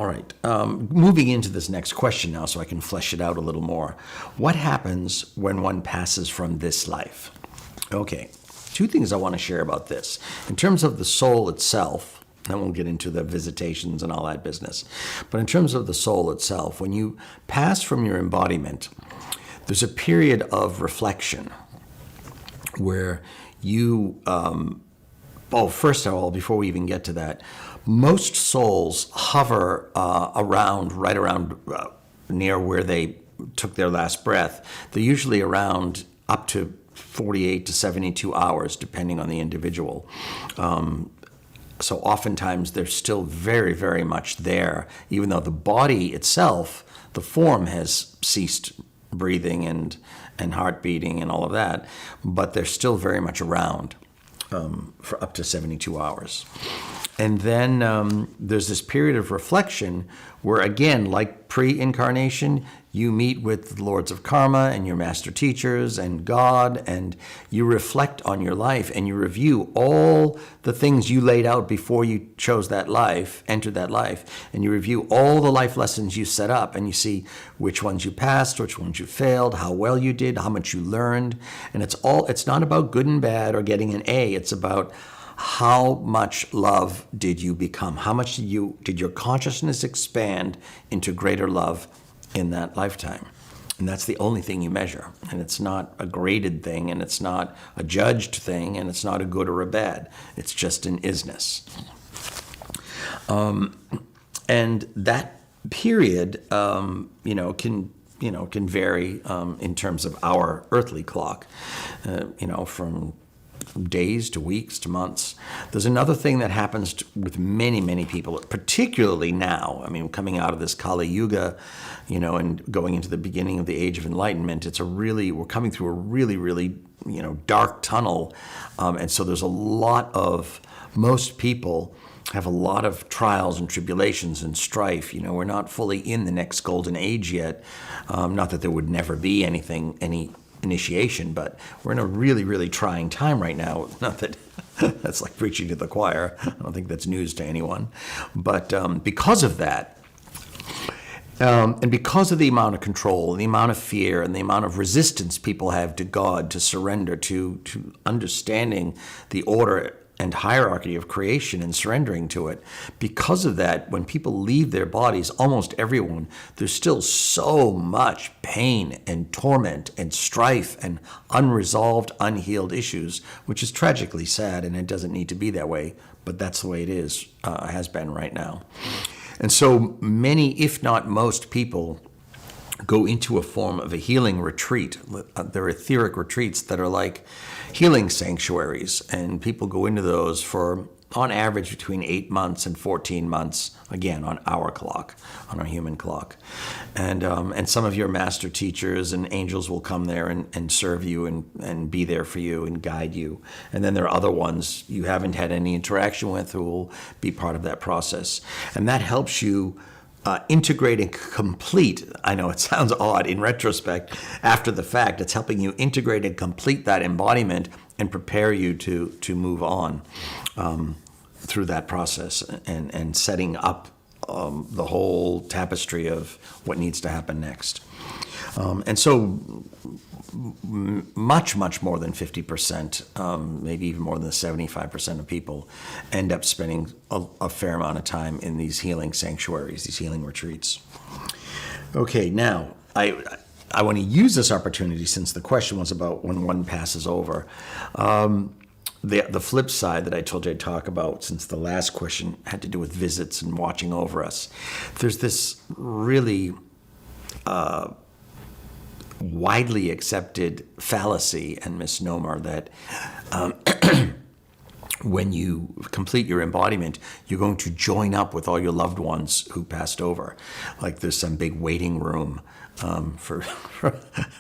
All right. Moving into this next question now so I can flesh it out a little more. What happens when one passes from this life? Okay. Two things I want to share about this. In terms of the soul itself, I won't get into the visitations and all that business, but in terms of the soul itself, when you pass from your embodiment, there's a period of reflection where you, first of all, before we even get to that, most souls hover right around near where they took their last breath. They're usually around up to 48 to 72 hours, depending on the individual. So oftentimes they're still very, very much there, even though the body itself, the form has ceased breathing and heart beating and all of that, but they're still very much around for up to 72 hours. And then there's this period of reflection where, again, like pre-incarnation, you meet with the lords of karma and your master teachers and God, and you reflect on your life and you review all the things you laid out before you chose that life, entered that life, and you review all the life lessons you set up, and you see which ones you passed, which ones you failed, how well you did, how much you learned. And it's not about good and bad or getting an A. It's about how much love did you become? How much did your consciousness expand into greater love in that lifetime? And that's the only thing you measure. And it's not a graded thing, and it's not a judged thing, and it's not a good or a bad. It's just an isness. And that period, can vary in terms of our earthly clock, from days to weeks to months. There's another thing that happens with many, many people, particularly now. I mean, coming out of this Kali Yuga, and going into the beginning of the Age of Enlightenment, we're coming through a really, really, dark tunnel. And so there's most people have a lot of trials and tribulations and strife. We're not fully in the next golden age yet. Not that there would never be any initiation, but we're in a really, really trying time right now. Not that that's like preaching to the choir. I don't think that's news to anyone. But because of that, and because of the amount of control and the amount of fear and the amount of resistance people have to God, to surrender, to understanding the order and hierarchy of creation and surrendering to it, because of that, when people leave their bodies, almost everyone, there's still so much pain and torment and strife and unresolved, unhealed issues, which is tragically sad, and it doesn't need to be that way, but that's the way it is, has been right now. And so many, if not most people, go into a form of a healing retreat. They're etheric retreats that are like healing sanctuaries, and people go into those for, on average, between 8 months and 14 months, again, on our clock, on our human clock. And some of your master teachers and angels will come there and serve you and be there for you and guide you. And then there are other ones you haven't had any interaction with who will be part of that process. And that helps you integrate and complete. I know it sounds odd in retrospect. After the fact, it's helping you integrate and complete that embodiment and prepare you to move on through that process and setting up the whole tapestry of what needs to happen next. And so much, much more than 50%, maybe even more than 75% of people end up spending a fair amount of time in these healing sanctuaries, these healing retreats. Okay, now, I want to use this opportunity, since the question was about when one passes over. The flip side that I told you I'd talk about, since the last question had to do with visits and watching over us, there's this really widely accepted fallacy and misnomer that when you complete your embodiment, you're going to join up with all your loved ones who passed over. Like there's some big waiting room for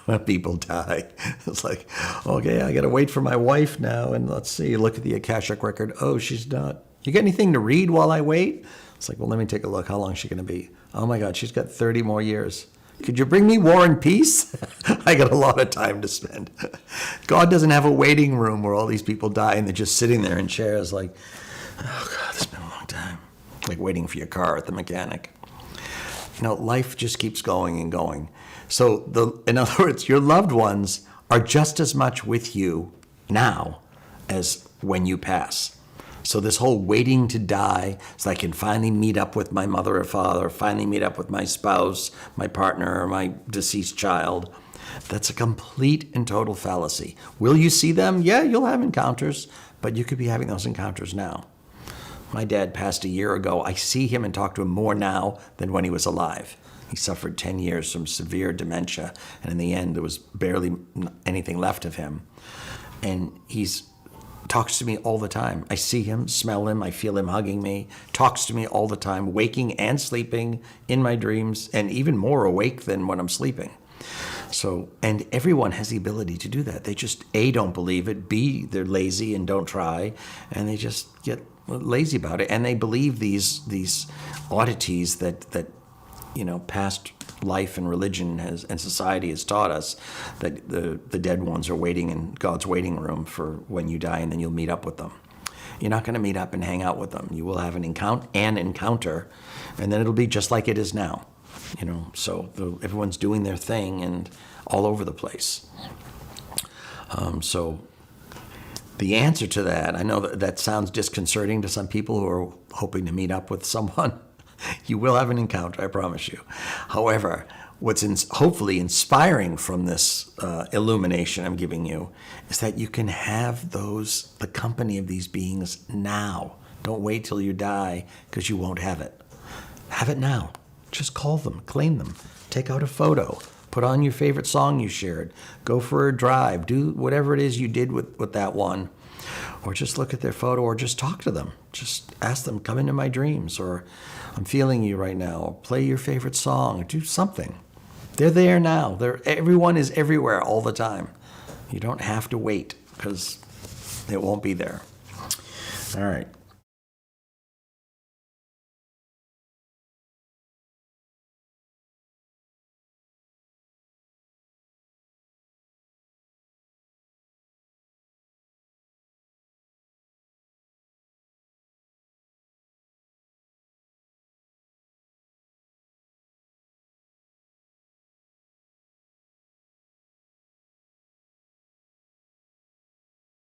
when people die. It's like, okay, I got to wait for my wife now, and let's see, look at the Akashic record. Oh, she's not. You got anything to read while I wait? It's like, well, let me take a look. How long is she going to be? Oh my God, she's got 30 more years. Could you bring me War and Peace? I got a lot of time to spend. God doesn't have a waiting room where all these people die and they're just sitting there in chairs like, oh God, it's been a long time. Like waiting for your car at the mechanic. life just keeps going and going. So in other words, your loved ones are just as much with you now as when you pass. So this whole waiting to die so I can finally meet up with my mother or father, finally meet up with my spouse, my partner, or my deceased child, that's a complete and total fallacy. Will you see them? Yeah, you'll have encounters, but you could be having those encounters now. My dad passed a year ago. I see him and talk to him more now than when he was alive. He suffered 10 years from severe dementia, and in the end, there was barely anything left of him. And he's talks to me all the time. I see him, smell him, I feel him hugging me, talks to me all the time, waking and sleeping in my dreams, and even more awake than when I'm sleeping. So, and everyone has the ability to do that. They just, A, don't believe it, B, they're lazy and don't try, and they just get lazy about it, and they believe these oddities that past life and religion and society has taught us, that the dead ones are waiting in God's waiting room for when you die, and then you'll meet up with them. You're not going to meet up and hang out with them. You will have an encounter, and then it'll be just like it is now. So everyone's doing their thing and all over the place. So the answer to that, I know that sounds disconcerting to some people who are hoping to meet up with someone. You will have an encounter, I promise you. However, what's hopefully inspiring from this illumination I'm giving you is that you can have the company of these beings now. Don't wait till you die, because you won't have it. Have it now. Just call them, claim them, take out a photo, put on your favorite song you shared, go for a drive, do whatever it is you did with that one, or just look at their photo, or just talk to them. Just ask them, come into my dreams, or I'm feeling you right now, or play your favorite song, or do something. They're there now. Everyone is everywhere all the time. You don't have to wait, because it won't be there. All right.